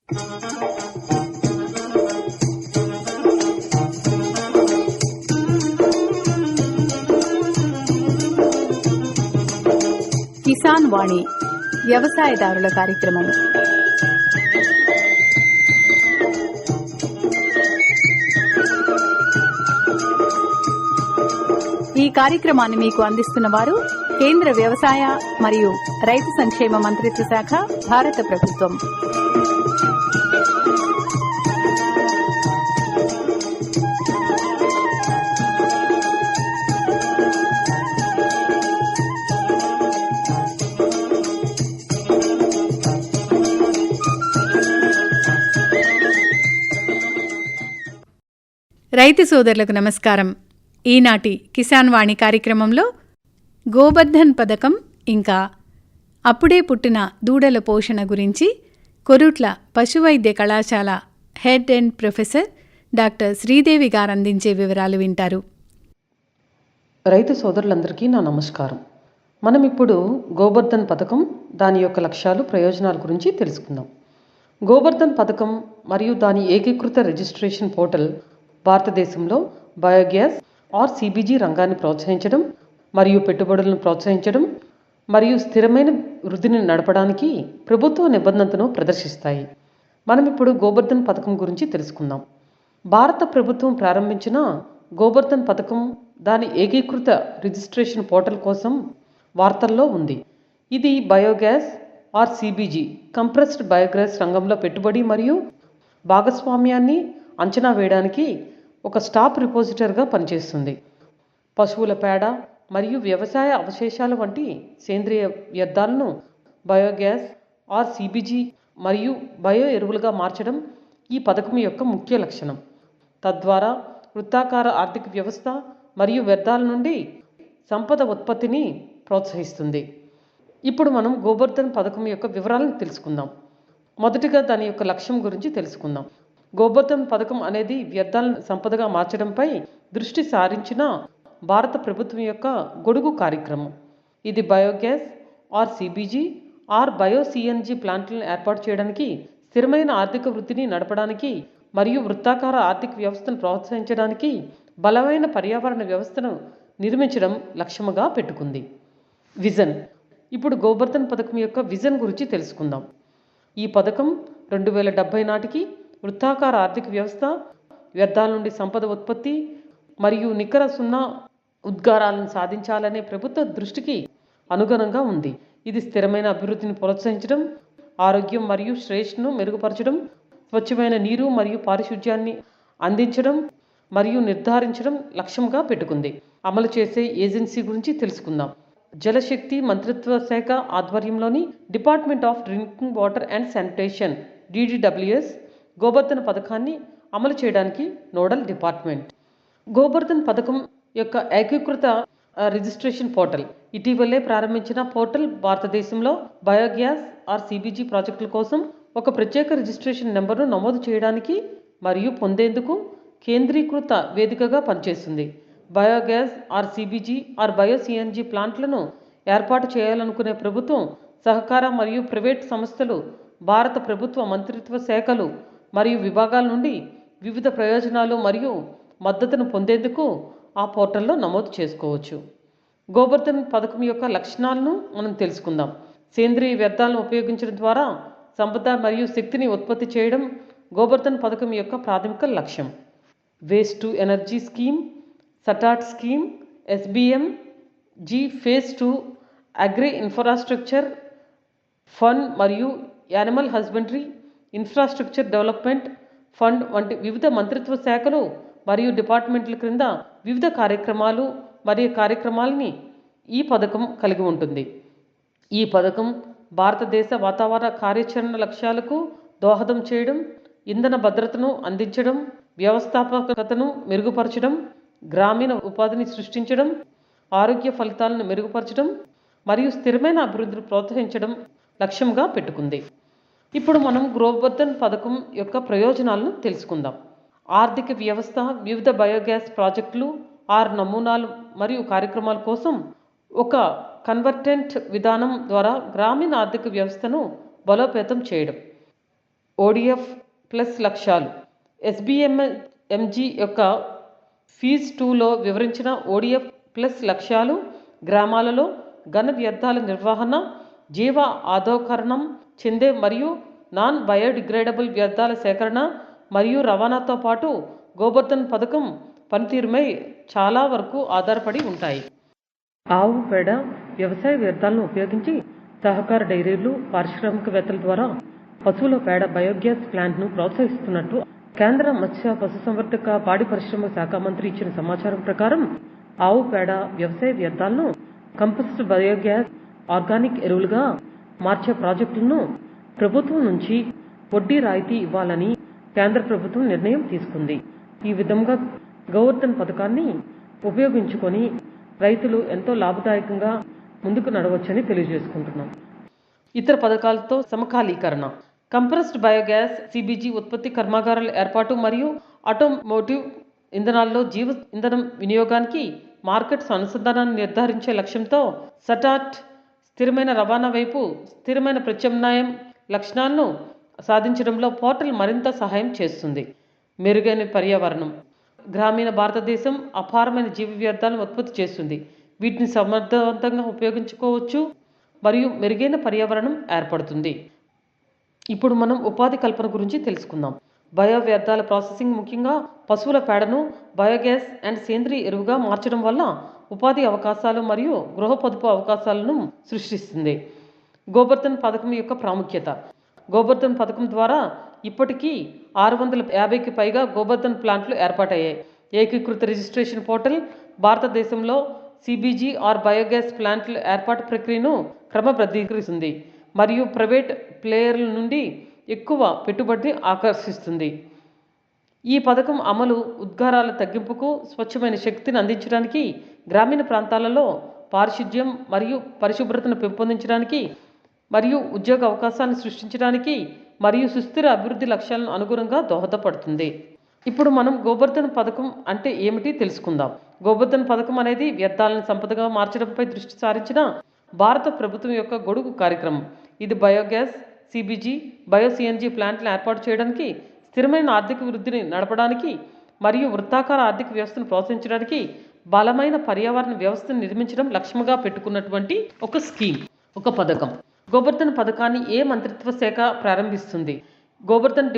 కిసాన్ వాణి వ్యవసాయదారుల కార్యక్రమం. ఈ కార్యక్రమాన్ని మీకు అందిస్తున్న వారు కేంద్ర వ్యవసాయ మరియు రైతు సంక్షేమ మంత్రిత్వ శాఖ, భారత ప్రభుత్వం. రైతు సోదరులకు నమస్కారం. ఈనాటి కిసాన్ వాణి కార్యక్రమంలో గోబర్ధన్ పథకం ఇంకా అప్పుడే పుట్టిన దూడల పోషణ గురించి కొరుట్ల పశువైద్య కళాశాల head and professor doctor Sridevi గారు అందించే వివరాలు వింటారు. రైతు సోదరులందరికీ నా నమస్కారం. మనం ఇప్పుడు గోబర్ధన్ పథకం, దాని యొక్క లక్ష్యాలు, ప్రయోజనాల గురించి తెలుసుకుందాం. గోబర్ధన్ పథకం మరియు దాని ఏకీకృత రిజిస్ట్రేషన్ పోర్టల్ భారతదేశంలో బయోగ్యాస్ సిబిజి రంగాన్ని ప్రోత్సహించడం మరియు పెట్టుబడులను ప్రోత్సహించడం మరియు స్థిరమైన వృద్ధిని నడపడానికి ప్రభుత్వ నిబంధనను ప్రదర్శిస్తాయి. మనం ఇప్పుడు గోబర్ధన్ పథకం గురించి తెలుసుకుందాం. భారత ప్రభుత్వం ప్రారంభించిన గోబర్ధన్ పథకం దాని ఏకీకృత రిజిస్ట్రేషన్ పోర్టల్ కోసం వార్తల్లో ఉంది. ఇది బయోగ్యాస్ సిబిజి కంప్రెస్డ్ బయోగ్యాస్ రంగంలో పెట్టుబడి మరియు భాగస్వామ్యాన్ని అంచనా వేయడానికి ఒక స్టాప్ రిపోజిటరీగా పనిచేస్తుంది. పశువుల పేడ మరియు వ్యవసాయ అవశేషాల వంటి సేంద్రియ వ్యర్థాలను బయోగ్యాస్ సిబిజి మరియు బయో ఎరువులుగా మార్చడం ఈ పథకం యొక్క ముఖ్య లక్షణం. తద్వారా వృత్తాకార ఆర్థిక వ్యవస్థ మరియు వ్యర్థాల నుండి సంపద ఉత్పత్తిని ప్రోత్సహిస్తుంది. ఇప్పుడు మనం గోబర్ధన్ పథకం యొక్క వివరాలను తెలుసుకుందాం. మొదటిగా దాని యొక్క లక్ష్యం గురించి తెలుసుకుందాం. గోబర్ధన్ పథకం అనేది వ్యర్థాలను సంపదగా మార్చడంపై దృష్టి సారించిన భారత ప్రభుత్వం యొక్క గొడుగు కార్యక్రమం. ఇది బయోగ్యాస్ సిబిజి బయో సిఎన్జి ప్లాంట్లను ఏర్పాటు చేయడానికి, స్థిరమైన ఆర్థిక వృద్ధిని నడపడానికి మరియు వృత్తాకార ఆర్థిక వ్యవస్థను ప్రోత్సహించడానికి బలమైన పర్యావరణ వ్యవస్థను నిర్మించడం లక్ష్యముగా పెట్టుకుంది. విజన్. ఇప్పుడు గోబర్ధన్ పథకం యొక్క విజన్ గురించి తెలుసుకుందాం. ఈ పథకం 2070 నాటికి వృత్తాకార ఆర్థిక వ్యవస్థ, వ్యర్థాల నుండి సంపద ఉత్పత్తి మరియు నికర సున్నా ఉద్గారాలను సాధించాలనే ప్రభుత్వ దృష్టికి అనుగుణంగా ఉంది. ఇది స్థిరమైన అభివృద్ధిని ప్రోత్సహించడం, ఆరోగ్యం మరియు శ్రేయస్సును మెరుగుపరచడం, స్వచ్ఛమైన నీరు మరియు పారిశుధ్యాన్ని అందించడం మరియు నిర్ధారించడం లక్ష్యంగా పెట్టుకుంది. అమలు చేసే ఏజెన్సీ గురించి తెలుసుకుందాం. జలశక్తి మంత్రిత్వ శాఖ ఆధ్వర్యంలోని department of drinking water and sanitation DDWS Gobardhan పథకాన్ని అమలు చేయడానికి నోడల్ డిపార్ట్మెంట్. గోబర్ధన్ పథకం యొక్క ఏకీకృత రిజిస్ట్రేషన్ పోర్టల్ ఇటీవలే ప్రారంభించిన పోర్టల్ భారతదేశంలో బయోగ్యాస్ సిబిజి ప్రాజెక్టుల కోసం ఒక ప్రత్యేక రిజిస్ట్రేషన్ నెంబర్ను నమోదు చేయడానికి మరియు పొందేందుకు కేంద్రీకృత వేదికగా పనిచేస్తుంది. బయోగ్యాస్ సిబిజి బయో సిఎన్జి ప్లాంట్లను ఏర్పాటు చేయాలనుకునే ప్రభుత్వం, సహకార మరియు ప్రైవేట్ సంస్థలు, భారత ప్రభుత్వ మంత్రిత్వ శాఖలు మరియు విభాగాల నుండి వివిధ ప్రయోజనాలు మరియు మద్దతును పొందేందుకు ఆ పోర్టల్లో నమోదు చేసుకోవచ్చు. గోబర్ధన్ పథకం యొక్క లక్షణాలను మనం తెలుసుకుందాం. సేంద్రియ వ్యర్థాలను ఉపయోగించడం ద్వారా సంపద మరియు శక్తిని ఉత్పత్తి చేయడం గోబర్ధన్ పథకం యొక్క ప్రాథమిక లక్ష్యం. Waste to energy scheme, SATAT scheme, SBMG phase 2 agri infrastructure fund మరియు animal husbandry infrastructure development fund వంటి వివిధ మంత్రిత్వ శాఖలు మరియు డిపార్ట్మెంట్ల క్రింద వివిధ కార్యక్రమాలని ఈ పథకం కలిగి ఉంటుంది. ఈ పథకం భారతదేశ వాతావరణ కార్యాచరణ లక్ష్యాలకు దోహదం చేయడం, ఇంధన భద్రతను అందించడం, వ్యవస్థాపకతను మెరుగుపరచడం, గ్రామీణ ఉపాధిని సృష్టించడం, ఆరోగ్య ఫలితాలను మెరుగుపరచడం మరియు స్థిరమైన అభివృద్ధిని ప్రోత్సహించడం లక్ష్యంగా పెట్టుకుంది. ఇప్పుడు మనం గోబర్ధన్ పథకం యొక్క ప్రయోజనాలను తెలుసుకుందాం. ఆర్థిక వ్యవస్థ వివిధ బయోగ్యాస్ ప్రాజెక్టులు, నమూనాలు మరియు కార్యక్రమాల కోసం ఒక కన్వర్టెంట్ విధానం ద్వారా గ్రామీణ ఆర్థిక వ్యవస్థను బలోపేతం చేయడం. ODF ప్లస్ లక్ష్యాలు. SBMG యొక్క ఫీజ్ 2లో వివరించిన ODF ప్లస్ లక్ష్యాలు గ్రామాలలో ఘన వ్యర్థాల నిర్వహణ, జీవ ఆధోకరణం చెందే మరియు నాన్ బయోడిగ్రేడబుల్ వ్యర్థాల సేకరణ మరియు రవాణాతో పాటు గోబర్ధన్ పథకం పనితీరుపై చాలా వరకు ఆధారపడి ఉంటాయి. ఆవు పేడ వ్యవసాయ వ్యర్థాలను ఉపయోగించి సహకార డైరీలు, పారిశ్రామికవేత్తల ద్వారా పశువుల పేడ బయోగ్యాస్ ప్లాంట్ను ప్రోత్సహిస్తున్నట్టు కేంద్ర మత్స్య పశుసంవర్ధక పాడి పరిశ్రమ శాఖ మంత్రి ఇచ్చిన సమాచారం ప్రకారం ఆవు పేడ వ్యవసాయ వ్యర్థాలను కంపోస్ట్ బయోగ్యాస్ ఆర్గానిక్ ఎరువులుగా మార్చే ప్రాజెక్టులను ప్రభుత్వం నుంచి వడ్డీ రాయితీ ఇవ్వాలని కేంద్ర ప్రభుత్వం నిర్ణయం తీసుకుంది. ఈ విధంగా గోబర్ధన్ పథకాన్ని ఉపయోగించుకొని రైతులు ఎంతో లాభదాయకంగా ముందుకు నడవచ్చని తెలియజేసుకుంటున్నాం. ఇతర పథకాలతో సమకాలీకరణ, కంప్రెస్డ్ బయోగ్యాస్ CBG ఉత్పత్తి కర్మాగారాల ఏర్పాటు మరియు ఆటోమోటివ్ ఇంధనాల్లో జీవ ఇంధనం వినియోగానికి మార్కెట్స్ అనుసంధానాన్ని నిర్ధారించే లక్ష్యంతో సటాట్ స్థిరమైన రవాణా వైపు స్థిరమైన ప్రత్యామ్నాయం లక్షణాలను సాధించడంలో పోర్టల్ మరింత సహాయం చేస్తుంది. మెరుగైన పర్యావరణం, గ్రామీణ భారతదేశం అపారమైన జీవ వ్యర్థాలను ఉత్పత్తి చేస్తుంది. వీటిని సమర్థవంతంగా ఉపయోగించుకోవచ్చు మరియు మెరుగైన పర్యావరణం ఏర్పడుతుంది. ఇప్పుడు మనం ఉపాధి కల్పన గురించి తెలుసుకుందాం. బయో వ్యర్థాల ప్రాసెసింగ్ ముఖ్యంగా పశువుల పేడను బయోగ్యాస్ అండ్ సేంద్రీయ ఎరువుగా మార్చడం వల్ల ఉపాధి అవకాశాలు మరియు గృహ పొదుపు అవకాశాలను సృష్టిస్తుంది. గోబర్ధన్ పథకం యొక్క ప్రాముఖ్యత. గోబర్ధన్ పథకం ద్వారా ఇప్పటికీ 650కి పైగా గోబర్ధన్ ప్లాంట్లు ఏర్పాటయ్యాయి. ఏకీకృత రిజిస్ట్రేషన్ పోర్టల్ భారతదేశంలో CBG బయోగ్యాస్ ప్లాంట్ల ఏర్పాటు ప్రక్రియను క్రమబద్ధీకరిస్తుంది మరియు ప్రైవేట్ ప్లేయర్ల నుండి ఎక్కువ పెట్టుబడిని ఆకర్షిస్తుంది. ఈ పథకం అమలు ఉద్గారాల తగ్గింపుకు, స్వచ్ఛమైన శక్తిని అందించడానికి, గ్రామీణ ప్రాంతాలలో పారిశుధ్యం మరియు పరిశుభ్రతను పెంపొందించడానికి మరియు ఉద్యోగ అవకాశాలను సృష్టించడానికి మరియు సుస్థిర అభివృద్ధి లక్ష్యాలను అనుగుణంగా దోహదపడుతుంది. ఇప్పుడు మనం గోబర్ధన్ పథకం అంటే ఏమిటి తెలుసుకుందాం. గోబర్ధన్ పథకం అనేది వ్యర్థాలను సంపదగా మార్చడంపై దృష్టి సారించిన భారత ప్రభుత్వం యొక్క గొడుగు కార్యక్రమం. ఇది బయోగ్యాస్, CBG, CNG ప్లాంట్లను ఏర్పాటు చేయడానికి, స్థిరమైన ఆర్థిక వృద్ధిని నడపడానికి మరియు వృత్తాకార ఆర్థిక వ్యవస్థను ప్రోత్సహించడానికి బలమైన పర్యావరణ వ్యవస్థను నిర్మించడం లక్ష్యంగా పెట్టుకున్నటువంటి ఒక స్కీమ్, ఒక పథకం. గోబర్ధన్ పథకాన్ని ఏ మంత్రిత్వ శాఖ ప్రారంభిస్తుంది? Gobardhan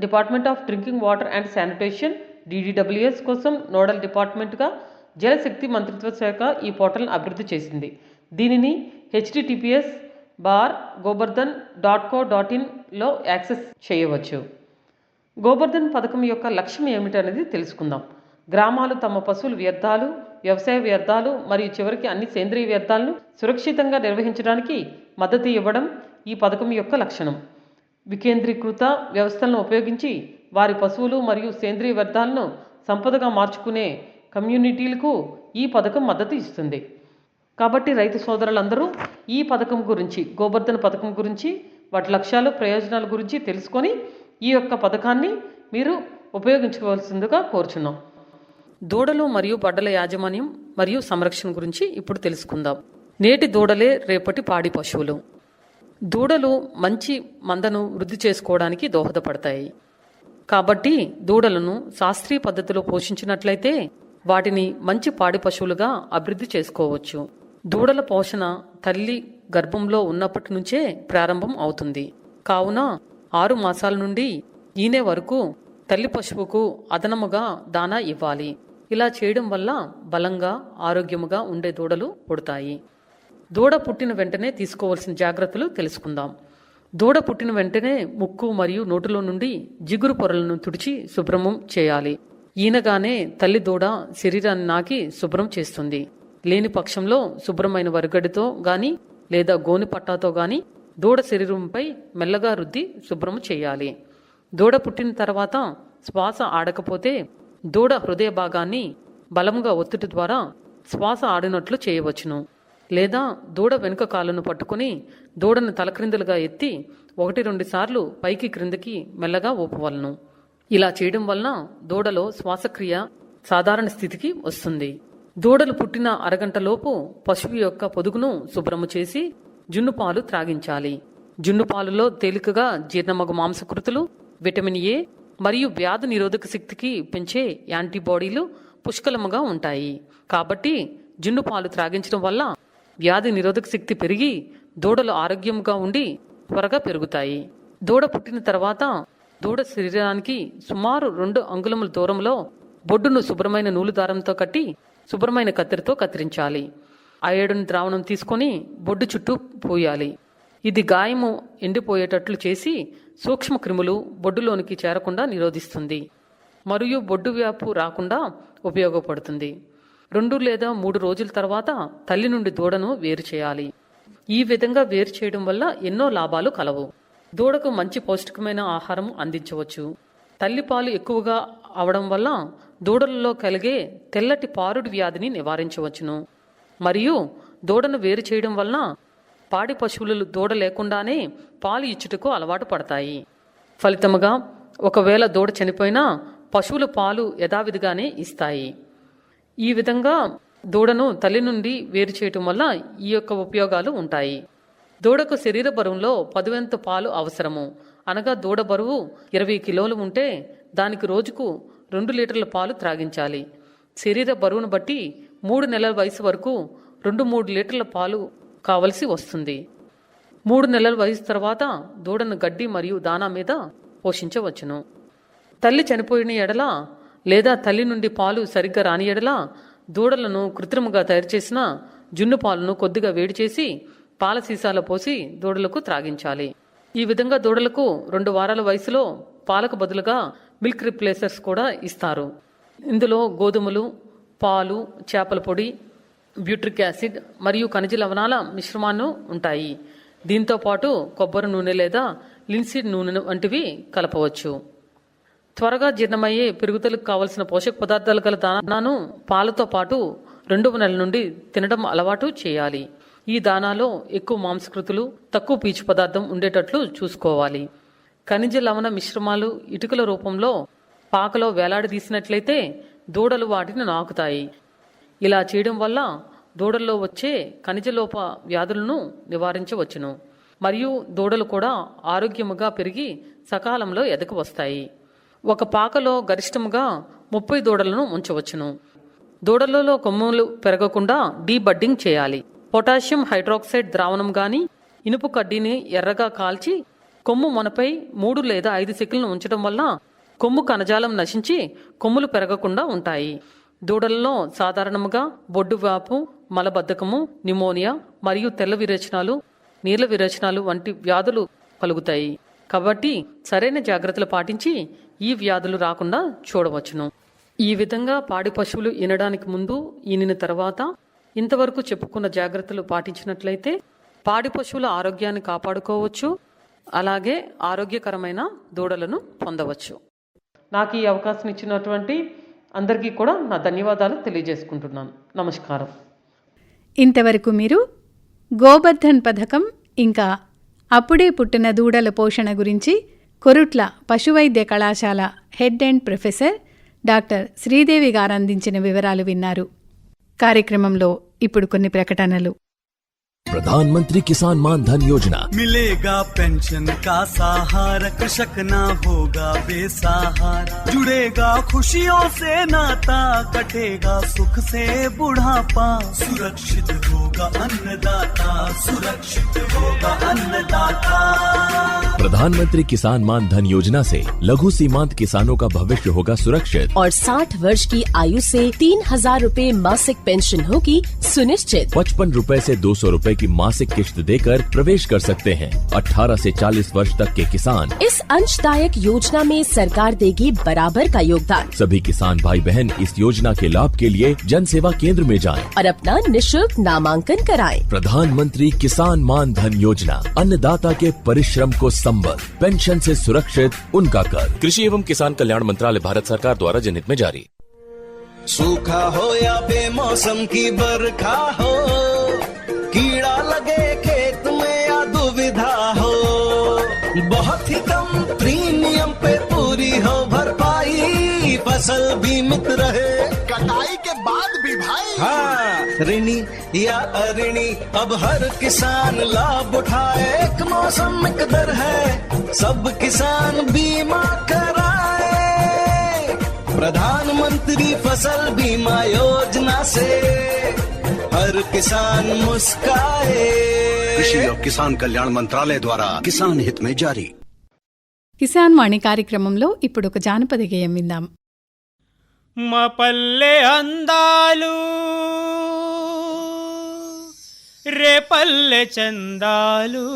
department of drinking water and sanitation DDWS కోసం నోడల్ డిపార్ట్మెంట్గా జలశక్తి మంత్రిత్వ శాఖ ఈ పోర్టల్ను అభివృద్ధి చేసింది. దీనిని https://gobardhan.co.in యాక్సెస్ చేయవచ్చు. గోబర్ధన్ పథకం యొక్క లక్ష్యం ఏమిటనేది తెలుసుకుందాం. గ్రామాలు తమ పశువుల వ్యర్థాలు, వ్యవసాయ వ్యర్థాలు మరియు చివరికి అన్ని సేంద్రీయ వ్యర్థాలను సురక్షితంగా నిర్వహించడానికి మద్దతు ఇవ్వడం ఈ పథకం యొక్క లక్షణం. వికేంద్రీకృత వ్యవస్థలను ఉపయోగించి వారి పశువులు మరియు సేంద్రీయ వ్యర్థాలను సంపదగా మార్చుకునే కమ్యూనిటీలకు ఈ పథకం మద్దతు ఇస్తుంది. కాబట్టి రైతు సోదరులందరూ ఈ పథకం గురించి, గోబర్ధన్ పథకం గురించి, వాటి లక్ష్యాలు, ప్రయోజనాల గురించి తెలుసుకొని ఈ యొక్క పథకాన్ని మీరు ఉపయోగించుకోవాల్సిందిగా కోరుచున్నాం. దూడలు మరియు బడ్డల యాజమాన్యం మరియు సంరక్షణ గురించి ఇప్పుడు తెలుసుకుందాం. నేటి దూడలే రేపటి పాడి పశువులు. దూడలు మంచి మందను వృద్ధి చేసుకోవడానికి దోహదపడతాయి. కాబట్టి దూడలను శాస్త్రీయ పద్ధతిలో పోషించినట్లయితే వాటిని మంచి పాడి పశువులుగా అభివృద్ధి చేసుకోవచ్చు. దూడల పోషణ తల్లి గర్భంలో ఉన్నప్పటి నుంచే ప్రారంభం అవుతుంది. కావున 6 మాసాల నుండి ఈనే వరకు తల్లి పశువుకు అదనముగా దానా ఇవ్వాలి. ఇలా చేయడం వల్ల బలంగా, ఆరోగ్యముగా ఉండే దూడలు పుడతాయి. దూడ పుట్టిన వెంటనే తీసుకోవాల్సిన జాగ్రత్తలు తెలుసుకుందాం. దూడ పుట్టిన వెంటనే ముక్కు మరియు నోటిలో నుండి జిగురు పొరలను తుడిచి శుభ్రం చేయాలి. ఈనగానే తల్లి దూడ శరీరాన్ని నాకి శుభ్రం చేస్తుంది. లేని పక్షంలో శుభ్రమైన వరిగడితో గాని లేదా గోని పట్టాతో గాని దూడ శరీరంపై మెల్లగా రుద్ది శుభ్రం చేయాలి. దూడ పుట్టిన తర్వాత శ్వాస ఆడకపోతే దూడ హృదయ భాగాన్ని బలముగా ఒత్తిడి ద్వారా శ్వాస ఆడినట్లు చేయవచ్చును. లేదా దూడ వెనుక కాళ్ళను పట్టుకుని దూడను తలక్రిందులుగా ఎత్తి 1-2 సార్లు పైకి క్రిందికి మెల్లగా ఊపవలను. ఇలా చేయడం వలన దూడలో శ్వాసక్రియ సాధారణ స్థితికి వస్తుంది. దూడలు పుట్టిన అరగంటలోపు పశువు యొక్క పొదుగును శుభ్రము చేసి జున్ను పాలు త్రాగించాలి. జున్ను పాలలో తేలికగా జీర్ణమగు మాంసకృతులు, విటమిన్ ఏ మరియు వ్యాధి నిరోధక శక్తికి పెంచే యాంటీబాడీలు పుష్కలముగా ఉంటాయి. కాబట్టి జున్ను పాలు త్రాగించడం వల్ల వ్యాధి నిరోధక శక్తి పెరిగి దూడలు ఆరోగ్యంగా ఉండి త్వరగా పెరుగుతాయి. దూడ పుట్టిన తర్వాత దూడ శరీరానికి సుమారు 2 అంగుళముల దూరంలో బొడ్డును శుభ్రమైన నూలు దారంతో కట్టి శుభ్రమైన కత్తెరతో కత్తిరించాలి. అయోడిన్ ద్రావణం తీసుకొని బొడ్డు చుట్టూ పోయాలి. ఇది గాయము ఎండిపోయేటట్లు చేసి సూక్ష్మ క్రిములు బొడ్డులోనికి చేరకుండా నిరోధిస్తుంది మరియు బొడ్డు వ్యాపు రాకుండా ఉపయోగపడుతుంది. 2 లేదా 3 రోజుల తర్వాత తల్లి నుండి దూడను వేరు చేయాలి. ఈ విధంగా వేరు చేయడం వల్ల ఎన్నో లాభాలు కలవు. దూడకు మంచి పౌష్టికమైన ఆహారం అందించవచ్చు. తల్లిపాలు ఎక్కువగా అవడం వల్ల దూడలలో కలిగే తెల్లటి పారుడు వ్యాధిని నివారించవచ్చును. మరియు దూడను వేరు చేయడం వలన పాడి పశువులు దూడ లేకుండానే పాలు ఇచ్చుటకు అలవాటు పడతాయి. ఫలితముగా ఒకవేళ దూడ చనిపోయినా పశువుల పాలు యథావిధిగానే ఇస్తాయి. ఈ విధంగా దూడను తల్లి నుండి వేరు చేయటం వల్ల ఈ యొక్క ఉపయోగాలు ఉంటాయి. దూడకు శరీర బరువులో 10 వంతు పాలు అవసరము. అనగా దూడ బరువు 20 కిలోలు ఉంటే దానికి రోజుకు 2 లీటర్ల పాలు త్రాగించాలి. శరీర బరువును బట్టి 3 నెలల వయసు వరకు 2-3 లీటర్ల పాలు కావలసి వస్తుంది. 3 నెలల వయసు తర్వాత దూడను గడ్డి మరియు దానా మీద పోషించవచ్చును. తల్లి చనిపోయిన ఎడల లేదా తల్లి నుండి పాలు సరిగ్గా రాని ఎడల దూడలను కృత్రిమంగా తయారు చేసిన జున్ను పాలను కొద్దిగా వేడి చేసి పాల సీసాలో పోసి దూడలకు త్రాగించాలి. ఈ విధంగా దూడలకు 2 వారాల వయసులో పాలకు బదులుగా మిల్క్ రిప్లేసర్స్ కూడా ఇస్తారు. ఇందులో గోధుమలు, పాలు, చేపల పొడి, బ్యూట్రిక్ యాసిడ్ మరియు ఖనిజ లవణాల మిశ్రమాన్ని ఉంటాయి. దీంతో పాటు కొబ్బరి నూనె లేదా లిన్సీడ్ నూనె వంటివి కలపవచ్చు. త్వరగా జీర్ణమయ్యే పెరుగుదలకు కావలసిన పోషక పదార్థాలు గల దానాను పాలతో పాటు 2వ నెల నుండి తినడం అలవాటు చేయాలి. ఈ దానాలో ఎక్కువ మాంసకృతులు, తక్కువ పీచు పదార్థం ఉండేటట్లు చూసుకోవాలి. ఖనిజ లవణ మిశ్రమాలు ఇటుకల రూపంలో పాకలో వేలాడదీసినట్లయితే దూడలు వాటిని నాకుతాయి. ఇలా చేయడం వల్ల దూడల్లో వచ్చే ఖనిజలోప వ్యాధులను నివారించవచ్చును మరియు దూడలు కూడా ఆరోగ్యముగా పెరిగి సకాలంలో ఎదకు వస్తాయి. ఒక పాకలో గరిష్టముగా 30 దూడలను ఉంచవచ్చును. దూడలలో కొమ్ములు పెరగకుండా డీబడ్డింగ్ చేయాలి. పొటాషియం హైడ్రాక్సైడ్ ద్రావణం గాని ఇనుపు కడ్డీని ఎర్రగా కాల్చి కొమ్ము మొనపై 3 లేదా 5 సెకన్లు ఉంచడం వల్ల కొమ్ము కణజాలం నశించి కొమ్ములు పెరగకుండా ఉంటాయి. దూడలలో సాధారణముగా బొడ్డు వ్యాపు, మలబద్ధకము, నిమోనియా మరియు తెల్ల విరేచనాలు, నీళ్ల విరేచనాలు వంటి వ్యాధులు కలుగుతాయి. కాబట్టి సరైన జాగ్రత్తలు పాటించి ఈ వ్యాధులు రాకుండా చూడవచ్చును. ఈ విధంగా పాడి పశువులు ఈనడానికి ముందు, ఈనిన తర్వాత ఇంతవరకు చెప్పుకున్న జాగ్రత్తలు పాటించినట్లయితే పాడి పశువుల ఆరోగ్యాన్ని కాపాడుకోవచ్చు. అలాగే ఆరోగ్యకరమైన దూడలను పొందవచ్చు. నాకు ఈ అవకాశం ఇచ్చినటువంటి అందరికీ కూడా నా ధన్యవాదాలు తెలియజేసుకుంటున్నాను. నమస్కారం. ఇంతవరకు మీరు గోబర్ధన్ పథకం ఇంకా అప్పుడే పుట్టిన దూడల పోషణ గురించి కొరుట్ల పశువైద్య కళాశాల head and professor doctor Sridevi గారు అందించిన వివరాలు విన్నారు. కార్యక్రమంలో ఇప్పుడు కొన్ని ప్రకటనలు. प्रधानमंत्री किसान मान धन योजना मिलेगा पेंशन का सहारा, कृषक ना होगा बेसहारा, जुड़ेगा खुशियों से नाता, कटेगा सुख से बुढ़ापा, सुरक्षित होगा अन्नदाता, सुरक्षित होगा अन्नदाता। प्रधानमंत्री किसान मान धन योजना से लघु सीमांत किसानों का भविष्य होगा सुरक्षित और 60 वर्ष की आयु से 3,000 रूपए मासिक पेंशन होगी सुनिश्चित। 55 रूपए से 200 रूपए की मासिक किश्त देकर प्रवेश कर सकते हैं। 18 से 40 वर्ष तक के किसान इस अंशदायक योजना में सरकार देगी बराबर का योगदान। सभी किसान भाई बहन इस योजना के लाभ के लिए जन सेवा केंद्र में जाएं और अपना निशुल्क नामांकन कराएं। प्रधानमंत्री किसान मान धन योजना, अन्नदाता के परिश्रम को संबल, पेंशन से सुरक्षित उनका कर। कृषि एवं किसान कल्याण मंत्रालय, भारत सरकार द्वारा जनहित में जारी। सूखा हो या बेमौसम की बरखा हो, कीड़ा लगे खेत में या दुविधा हो, बहुत ही कम प्रीमियम पे पूरी हो भरपाई, फसल बीमित रहे। कटाई के बाद भी भाई हाँ, ऋणी या अऋणी अब हर किसान लाभ उठाए। एक मौसम एक दर है, सब किसान बीमा कराए। प्रधानमंत्री फसल बीमा योजना से हर किसान मुस्काए। कृषि और किसान कल्याण मंत्रालय द्वारा किसान हित में जारी। కిసాన్ వాణి కార్యక్రమంలో ఇప్పుడు ఒక జానపద గేయం విందాం. మా పల్లె అందాలు రేపల్లె చందాలు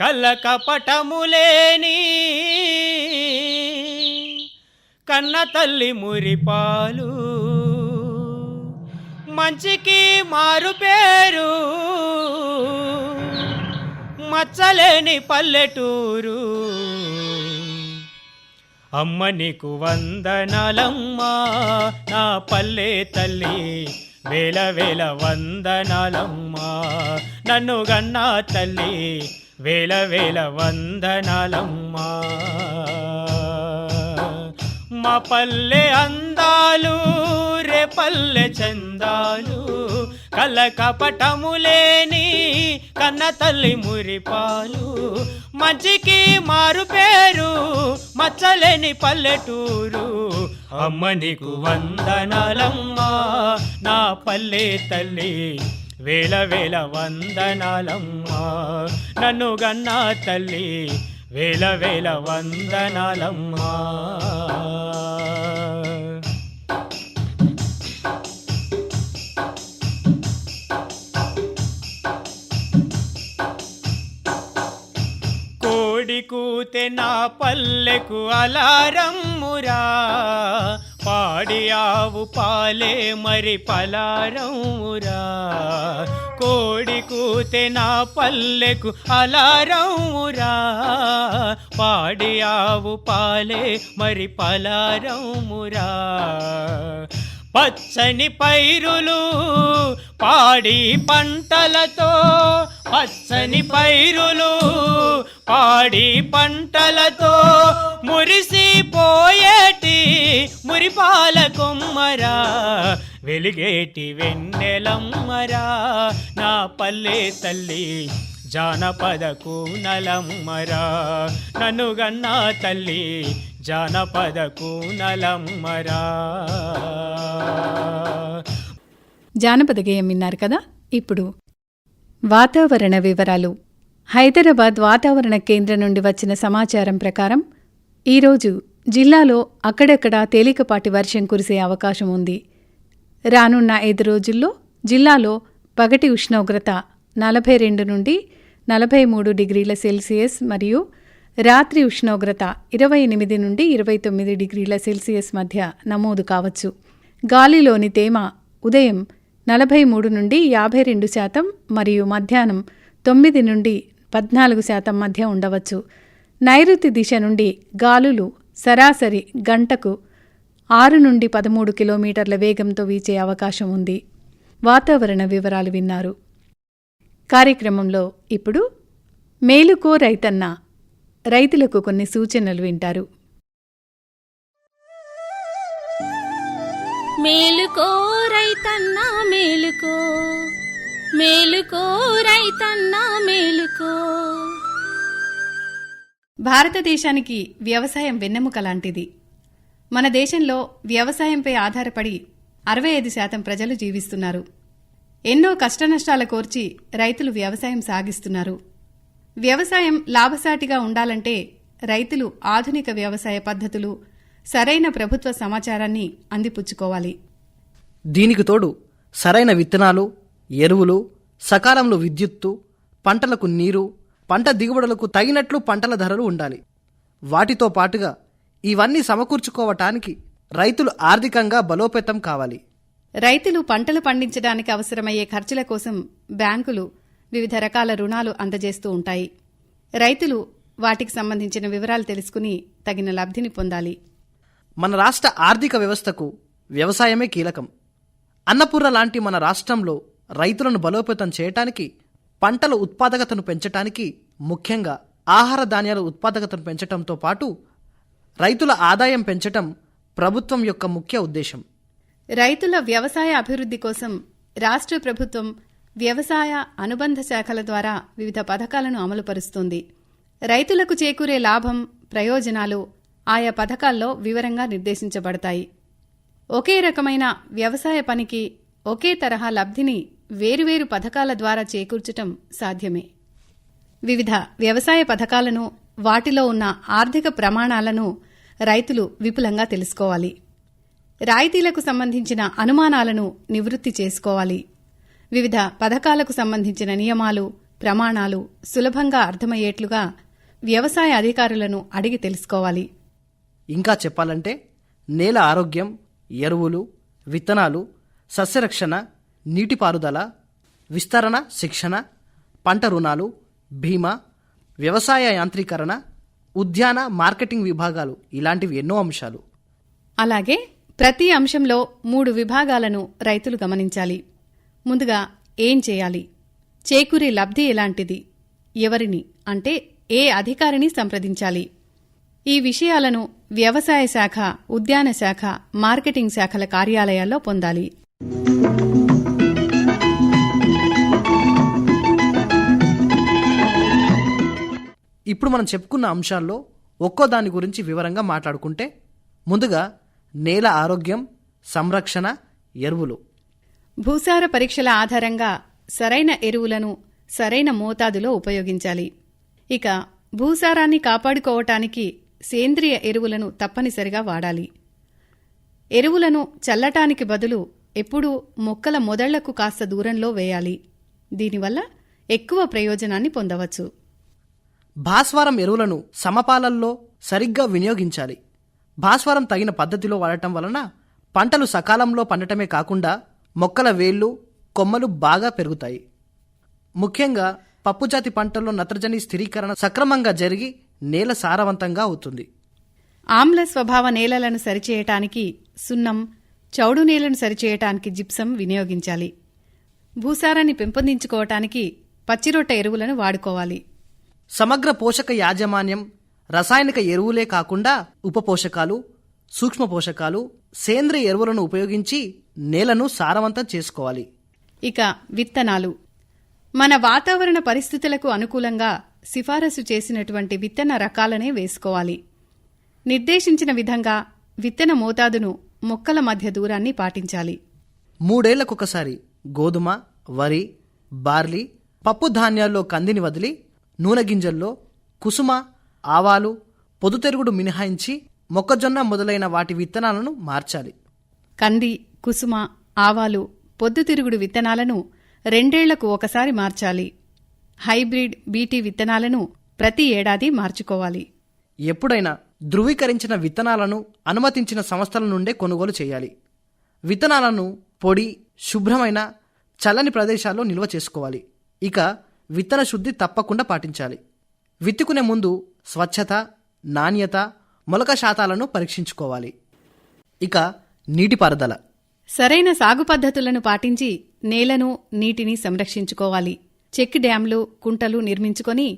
కలకపటములేని కన్న తల్లి మురిపాలు మంచికి మారు పేరు మచ్చలేని పల్లెటూరు. అమ్మ నీకు వందనాలమ్మా నా పల్లె తల్లి, వేల వేల వందనాలమ్మా నన్ను గన్నా తల్లి, వేల వేల వందనాలమ్మా. మా పల్లె అందాలు రేపల్లె చందాలు కలకపటములేని కన్న తల్లి మురిపాలు మంచికి మారు పేరు మచ్చలేని పల్లెటూరు. అమ్మ నీకు వందనాలమ్మా నా పల్లె తల్లి, వేల వేల వందనాలమ్మా నన్ను గన్నా తల్లి, వేల వేల వందనాలమ్మా. కోడి కూతే నా పల్లెకు అలారమ్మురా, పాడి ఆవు పాలే మరి పలారమ్మురా. కోడి కూతే నా పల్లెకు అలారమ్మురా, పాడి ఆవు పాలే మరి పలారమ్మురా. పచ్చని పైరులు పాడి పంటలతో, పచ్చని పైరులు పాడి పంటలతో మురిసిపోయేటి మురిపాల కొమ్మరా, వెలిగేటి వెన్నెలమ్మరా నా పల్లె తల్లి, జానపద కూనలమ్మరా నన్ను గన్నా తల్లి, జానపద కూనలమ్మరా. జానపద గేయం విన్నారు కదా. ఇప్పుడు వాతావరణ వివరాలు. హైదరాబాద్ వాతావరణ కేంద్రం నుండి వచ్చిన సమాచారం ప్రకారం ఈరోజు జిల్లాలో అక్కడక్కడా తేలికపాటి వర్షం కురిసే అవకాశం ఉంది. రానున్న 5 రోజుల్లో జిల్లాలో పగటి ఉష్ణోగ్రత 42 నుండి 43 డిగ్రీల సెల్సియస్ మరియు రాత్రి ఉష్ణోగ్రత 28 నుండి 29 డిగ్రీల సెల్సియస్ మధ్య నమోదు కావచ్చు. గాలిలోని తేమ ఉదయం 43 నుండి 52% మరియు మధ్యాహ్నం 9 నుండి 14% మధ్య ఉండవచ్చు. నైరుతి దిశ నుండి గాలులు సరాసరి గంటకు 6 నుండి 13 కిలోమీటర్ల వేగంతో వీచే అవకాశం ఉంది. వాతావరణ వివరాలు విన్నారు. కార్యక్రమంలో ఇప్పుడు మేలుకో రైతన్న, రైతులకు కొన్ని సూచనలు వింటారు. మేలుకో రైతన్నా మేలుకో, మేలుకో రైతన్నా మేలుకో. భారతదేశానికి వ్యవసాయం వెన్నెముక లాంటిది. మన దేశంలో వ్యవసాయంపై ఆధారపడి 65% ప్రజలు జీవిస్తున్నారు. ఎన్నో కష్టనష్టాల కోర్చి రైతులు వ్యవసాయం సాగిస్తున్నారు. వ్యవసాయం లాభసాటిగా ఉండాలంటే రైతులు ఆధునిక వ్యవసాయ పద్ధతులు, సరైన ప్రభుత్వ సమాచారాన్ని అందిపుచ్చుకోవాలి. దీనికి తోడు సరైన విత్తనాలు, ఎరువులు, సకాలంలో విద్యుత్తు, పంటలకు నీరు, పంట దిగుబడులకు తగినట్లు పంటల ధరలు ఉండాలి. వాటితో పాటుగా ఇవన్నీ సమకూర్చుకోవటానికి రైతులు ఆర్థికంగా బలోపేతం కావాలి. రైతులు పంటలు పండించడానికి అవసరమయ్యే ఖర్చుల కోసం బ్యాంకులు వివిధ రకాల రుణాలు అందజేస్తూ ఉంటాయి. రైతులు వాటికి సంబంధించిన వివరాలు తెలుసుకుని తగిన లబ్ధిని పొందాలి. మన రాష్ట్ర ఆర్థిక వ్యవస్థకు వ్యవసాయమే కీలకం. అన్నపూర్ణ లాంటి మన రాష్ట్రంలో రైతులను బలోపేతం చేయటానికి, పంటల ఉత్పాదకతను పెంచటానికి, ముఖ్యంగా ఆహార ధాన్యాల ఉత్పాదకతను పెంచటంతో పాటు రైతుల ఆదాయం పెంచటం ప్రభుత్వం యొక్క ముఖ్య ఉద్దేశం. రైతుల వ్యవసాయ అభివృద్ధి కోసం రాష్ట్ర ప్రభుత్వం వ్యవసాయ అనుబంధ శాఖల ద్వారా వివిధ పథకాలను అమలుపరుస్తోంది. రైతులకు చేకూరే లాభం, ప్రయోజనాలు ఆయా పథకాల్లో వివరంగా నిర్దేశించబడతాయి. ఒకే రకమైన వ్యవసాయ పనికి ఒకే తరహా లబ్ధిని వేరువేరు పథకాల ద్వారా చేకూర్చటం సాధ్యమే. వివిధ వ్యవసాయ పథకాలను, వాటిలో ఉన్న ఆర్థిక ప్రమాణాలను రైతులు విపులంగా తెలుసుకోవాలి. రాయితీలకు సంబంధించిన అనుమానాలను నివృత్తి చేసుకోవాలి. వివిధ పథకాలకు సంబంధించిన నియమాలు, ప్రమాణాలు సులభంగా అర్థమయ్యేట్లుగా వ్యవసాయ అధికారులను అడిగి తెలుసుకోవాలి. ఇంకా చెప్పాలంటే నేల ఆరోగ్యం, ఎరువులు, విత్తనాలు, సస్యరక్షణ, నీటిపారుదల, విస్తరణ, శిక్షణ, పంట రుణాలు, బీమా, వ్యవసాయ యాంత్రీకరణ, ఉద్యాన మార్కెటింగ్ విభాగాలు ఇలాంటివి ఎన్నో అంశాలు. అలాగే ప్రతి అంశంలో 3 విభాగాలను రైతులు గమనించాలి. ముందుగా ఏం చేయాలి, చేకూరే లబ్ధి ఎలాంటిది, ఎవరిని అంటే ఏ అధికారిని సంప్రదించాలి. ఈ విషయాలను వ్యవసాయ శాఖ, ఉద్యాన శాఖ, మార్కెటింగ్ శాఖల కార్యాలయాల్లో పొందాలి. ఇప్పుడు మనం చెప్పుకున్న అంశాల్లో ఒక్కో దాని గురించి వివరంగా మాట్లాడుకుంటే, ముందుగా నేల ఆరోగ్యం, సంరక్షణ, ఎరువులు. భూసార పరీక్షల ఆధారంగా సరైన ఎరువులను సరైన మోతాదులో ఉపయోగించాలి. ఇక భూసారాన్ని కాపాడుకోవటానికి సేంద్రియ ఎరువులను తప్పనిసరిగా వాడాలి. ఎరువులను చల్లటానికి బదులు ఎప్పుడూ మొక్కల మొదళ్లకు కాస్త దూరంలో వేయాలి. దీనివల్ల ఎక్కువ ప్రయోజనాన్ని పొందవచ్చు. భాస్వరం ఎరువులను సమపాలల్లో సరిగ్గా వినియోగించాలి. భాస్వరం తగిన పద్ధతిలో వాడటం వలన పంటలు సకాలంలో పండటమే కాకుండా మొక్కల వేళ్లు, కొమ్మలు బాగా పెరుగుతాయి. ముఖ్యంగా పప్పుజాతి పంటల్లో నత్రజని స్థిరీకరణ సక్రమంగా జరిగి నేల సారవంతంగా అవుతుంది. ఆమ్ల స్వభావ నేలలను సరిచేయటానికి సున్నం, చౌడు నేలను సరిచేయటానికి జిప్సం వినియోగించాలి. భూసారాన్ని పెంపొందించుకోవటానికి పచ్చిరొట్ట ఎరువులను వాడుకోవాలి. సమగ్ర పోషక యాజమాన్యం రసాయనిక ఎరువులే కాకుండా ఉప పోషకాలు, సూక్ష్మ పోషకాలు, సేంద్రియ ఎరువులను ఉపయోగించి నేలను సారవంతం చేసుకోవాలి. ఇక విత్తనాలు. మన వాతావరణ పరిస్థితులకు అనుకూలంగా సిఫారసు చేసినటువంటి విత్తన రకాలనే వేసుకోవాలి. నిర్దేశించిన విధంగా విత్తన మోతాదును, మొక్కల మధ్య దూరాన్ని పాటించాలి. 3 ఏళ్లకొకసారి గోధుమ, వరి, బార్లీ, పప్పు ధాన్యాల్లో కందిని వదిలి నూనె గింజల్లో కుసుమ, ఆవాలు, పొద్దుతిరుగుడు మినహాయించి మొక్కజొన్న మొదలైన వాటి విత్తనాలను మార్చాలి. కంది, కుసుమ, ఆవాలు, పొద్దుతిరుగుడు విత్తనాలను 2 ఏళ్లకు ఒకసారి మార్చాలి. హైబ్రిడ్, బీటీ విత్తనాలను ప్రతి ఏడాది మార్చుకోవాలి. ఎప్పుడైనా ధృవీకరించిన విత్తనాలను అనుమతించిన సంస్థల నుండే కొనుగోలు చేయాలి. విత్తనాలను పొడి, శుభ్రమైన, చల్లని ప్రదేశాల్లో నిల్వ చేసుకోవాలి. ఇక విత్తన శుద్ధి తప్పకుండా పాటించాలి. విత్తుకునే ముందు స్వచ్ఛత, నాణ్యత, మొలక శాతాలను పరీక్షించుకోవాలి. ఇక నీటిపారుదల. సరైన సాగు పద్ధతులను పాటించి నేలను, నీటిని సంరక్షించుకోవాలి. చెక్ డ్యాంలు, కుంటలు నిర్మించుకొని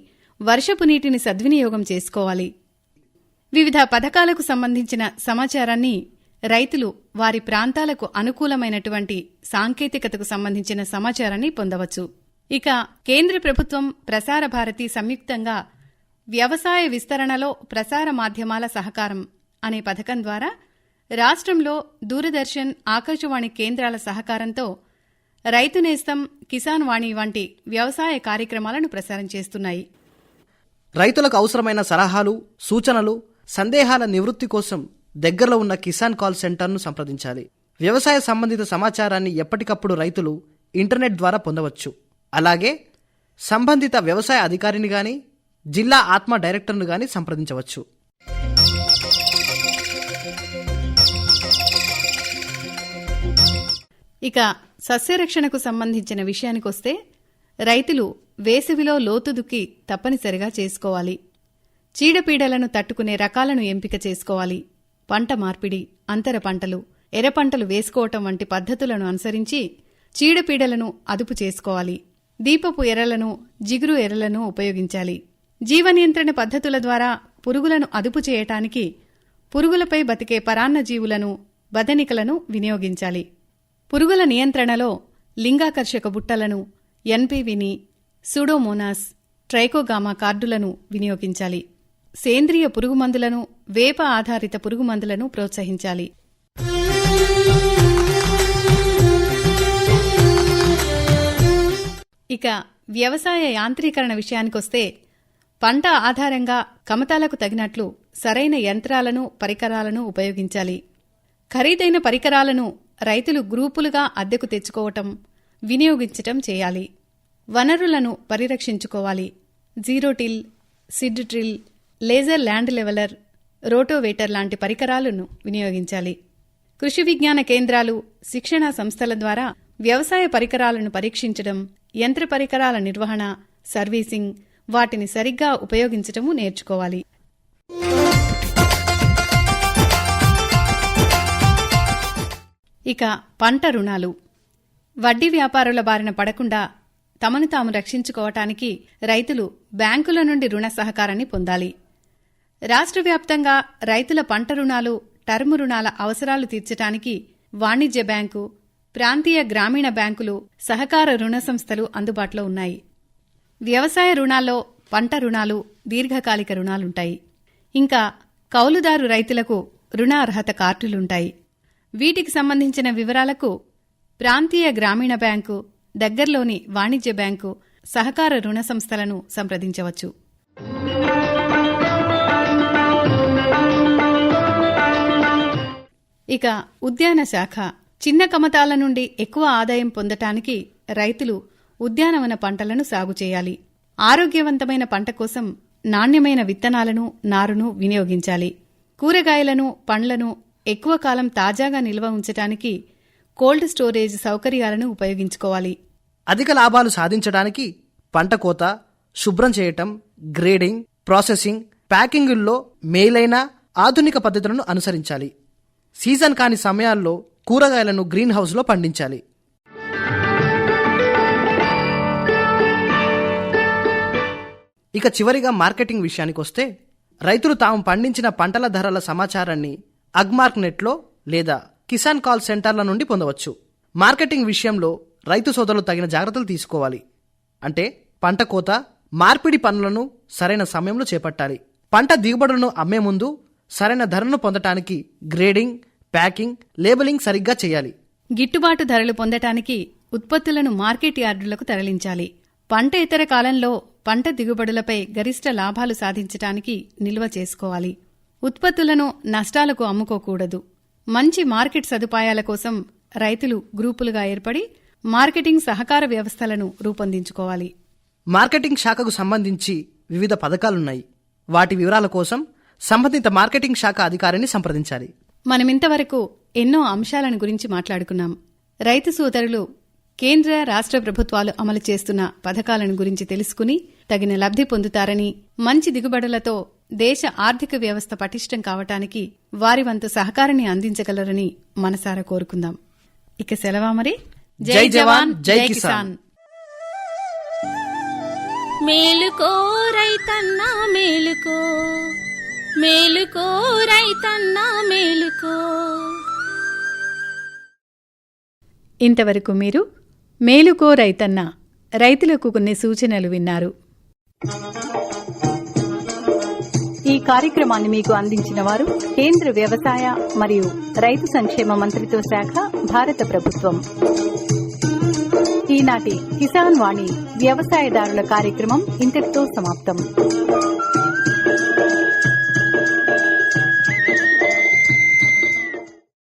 వర్షపు నీటిని సద్వినియోగం చేసుకోవాలి. వివిధ పథకాలకు సంబంధించిన సమాచారాన్ని రైతులు వారి ప్రాంతాలకు అనుకూలమైనటువంటి సాంకేతికతకు సంబంధించిన సమాచారాన్ని పొందవచ్చు. ఇక కేంద్ర ప్రభుత్వం, ప్రసార భారతి సంయుక్తంగా వ్యవసాయ విస్తరణలో ప్రసార మాధ్యమాల సహకారం అనే పథకం ద్వారా రాష్ట్రంలో దూరదర్శన్, ఆకాశవాణి కేంద్రాల సహకారంతో రైతు నేస్తం, కిసాన్ వాణి వంటి వ్యవసాయ కార్యక్రమాలను ప్రసారం చేస్తున్నాయి. రైతులకు అవసరమైన సలహాలు, సూచనలు, సందేహాల నివృత్తి కోసం దగ్గరలో ఉన్న కిసాన్ కాల్ సెంటర్ను సంప్రదించాలి. వ్యవసాయ సంబంధిత సమాచారాన్ని ఎప్పటికప్పుడు రైతులు ఇంటర్నెట్ ద్వారా పొందవచ్చు. అలాగే సంబంధిత వ్యవసాయ అధికారిని గాని, జిల్లా ఆత్మ డైరెక్టర్ను గాని సంప్రదించవచ్చు. ఇక సస్యరక్షణకు సంబంధించిన విషయానికొస్తే రైతులు వేసవిలో లోతు దుక్కి తప్పనిసరిగా చేసుకోవాలి. చీడపీడలను తట్టుకునే రకాలను ఎంపిక చేసుకోవాలి. పంట మార్పిడి, అంతర పంటలు, ఎర్రపంటలు వేసుకోవటం వంటి పద్ధతులను అనుసరించి చీడపీడలను అదుపు చేసుకోవాలి. దీపపు ఎర్రలను, జిగురు ఎర్రలను ఉపయోగించాలి. జీవ నియంత్రణ పద్ధతుల ద్వారా పురుగులను అదుపు చేయటానికి పురుగులపై బతికే పరాన్నజీవులను, బదనికలను వినియోగించాలి. పురుగుల నియంత్రణలో లింగాకర్షక బుట్టలను, ఎన్పివిని, సూడోమోనాస్, ట్రైకోగామా కార్డులను వినియోగించాలి. సేంద్రియ పురుగుమందులను, వేప ఆధారిత పురుగుమందులను ప్రోత్సహించాలి. ఇక వ్యవసాయ యాంత్రీకరణ విషయానికొస్తే పంట ఆధారంగా కమతాలకు తగినట్లు సరైన యంత్రాలను, పరికరాలను ఉపయోగించాలి. ఖరీదైన పరికరాలను రైతులు గ్రూపులుగా అద్దెకు తెచ్చుకోవటం, వినియోగించటం చేయాలి. వనరులను పరిరక్షించుకోవాలి. Zero till, seed drill, laser land leveller, rotavator లాంటి పరికరాలను వినియోగించాలి. కృషి విజ్ఞాన కేంద్రాలు, శిక్షణా సంస్థల ద్వారా వ్యవసాయ పరికరాలను పరీక్షించడం, యంత్ర పరికరాల నిర్వహణ, సర్వీసింగ్, వాటిని సరిగ్గా ఉపయోగించటము నేర్చుకోవాలి. ఇక పంట రుణాలు. వడ్డీ వ్యాపారుల బారిన పడకుండా తమను తాము రక్షించుకోవటానికి రైతులు బ్యాంకుల నుండి రుణ సహకారాన్ని పొందాలి. రాష్ట్ర వ్యాప్తంగా రైతుల పంట రుణాలు, టర్మ్ రుణాల అవసరాలు తీర్చడానికి వాణిజ్య బ్యాంకు, ప్రాంతీయ గ్రామీణ బ్యాంకులు, సహకార రుణ సంస్థలు అందుబాటులో ఉన్నాయి. వ్యవసాయ రుణాల్లో పంట రుణాలు, దీర్ఘకాలిక రుణాలుంటాయి. ఇంకా కౌలుదారు రైతులకు రుణ అర్హత కార్డులుంటాయి. వీటికి సంబంధించిన వివరాలకు ప్రాంతీయ గ్రామీణ బ్యాంకు, దగ్గర్లోని వాణిజ్య బ్యాంకు, సహకార రుణ సంస్థలను సంప్రదించవచ్చు. ఇక ఉద్యాన శాఖ. చిన్న కమతాల నుండి ఎక్కువ ఆదాయం పొందటానికి రైతులు ఉద్యానవన పంటలను సాగు చేయాలి. ఆరోగ్యవంతమైన పంట కోసం నాణ్యమైన విత్తనాలను, నారును వినియోగించాలి. కూరగాయలను, పండ్లను ఎక్కువ కాలం తాజాగా నిల్వ ఉంచటానికి కోల్డ్ స్టోరేజ్ సౌకర్యాలను ఉపయోగించుకోవాలి. అధిక లాభాలు సాధించడానికి పంట కోత, శుభ్రం చేయటం, గ్రేడింగ్, ప్రాసెసింగ్, ప్యాకింగుల్లో మేలైన ఆధునిక పద్ధతులను అనుసరించాలి. సీజన్ కాని సమయాల్లో కూరగాయలను గ్రీన్ హౌస్లో పండించాలి. ఇక చివరిగా మార్కెటింగ్ విషయానికొస్తే రైతులు తాము పండించిన పంటల ధరల సమాచారాన్ని అగ్మార్క్ నెట్లో లేదా కిసాన్ కాల్ సెంటర్ల నుండి పొందవచ్చు. మార్కెటింగ్ విషయంలో రైతు సోదరులు తగిన జాగ్రత్తలు తీసుకోవాలి. అంటే పంట కోత, మార్పిడి పనులను సరైన సమయంలో చేపట్టాలి. పంట దిగుబడులను అమ్మే ముందు సరైన ధరను పొందటానికి గ్రేడింగ్, ప్యాకింగ్, లేబులింగ్ సరిగ్గా చేయాలి. గిట్టుబాటు ధరలు పొందటానికి ఉత్పత్తులను మార్కెట్ యార్డులకు తరలించాలి. పంట ఇతర కాలంలో పంట దిగుబడులపై గరిష్ట లాభాలు సాధించటానికి నిల్వ చేసుకోవాలి. ఉత్పత్తులను నష్టాలకు అమ్ముకోకూడదు. మంచి మార్కెట్ సదుపాయాల కోసం రైతులు గ్రూపులుగా ఏర్పడి మార్కెటింగ్ సహకార వ్యవస్థలను రూపొందించుకోవాలి. మార్కెటింగ్ శాఖకు సంబంధించి వివిధ పథకాలున్నాయి. వాటి వివరాల కోసం సంబంధిత మార్కెటింగ్ శాఖ అధికారిని సంప్రదించాలి. మనమింతవరకు ఎన్నో అంశాలను గురించి మాట్లాడుకున్నాం. రైతు సోదరులు కేంద్ర, రాష్ట్ర ప్రభుత్వాలు అమలు చేస్తున్న పథకాలను గురించి తెలుసుకుని తగిన లబ్ధి పొందుతారని, మంచి దిగుబడులతో దేశ ఆర్థిక వ్యవస్థ పటిష్టం కావటానికి వారి వంతు సహకారాన్ని అందించగలరని మనసారా కోరుకుందాం. ఇక సెలవా మరి. జై జవాన్, జై కిసాన్. మేలుకో రైతన్నా మేలుకో, మేలుకో రైతన్నా మేలుకో. ఇంతవరకు మీరు మేలుకో రైతన్న, రైతులకు కొన్ని సూచనలు విన్నారు. ఈ కార్యక్రమాన్ని మీకు అందించిన వారు కేంద్ర వ్యవసాయ మరియు రైతు సంక్షేమ మంత్రిత్వ శాఖ, భారత ప్రభుత్వం. ఈనాటి కిసాన్ వాణి వ్యవసాయదారుల కార్యక్రమం ఇంతటితో సమాప్తం.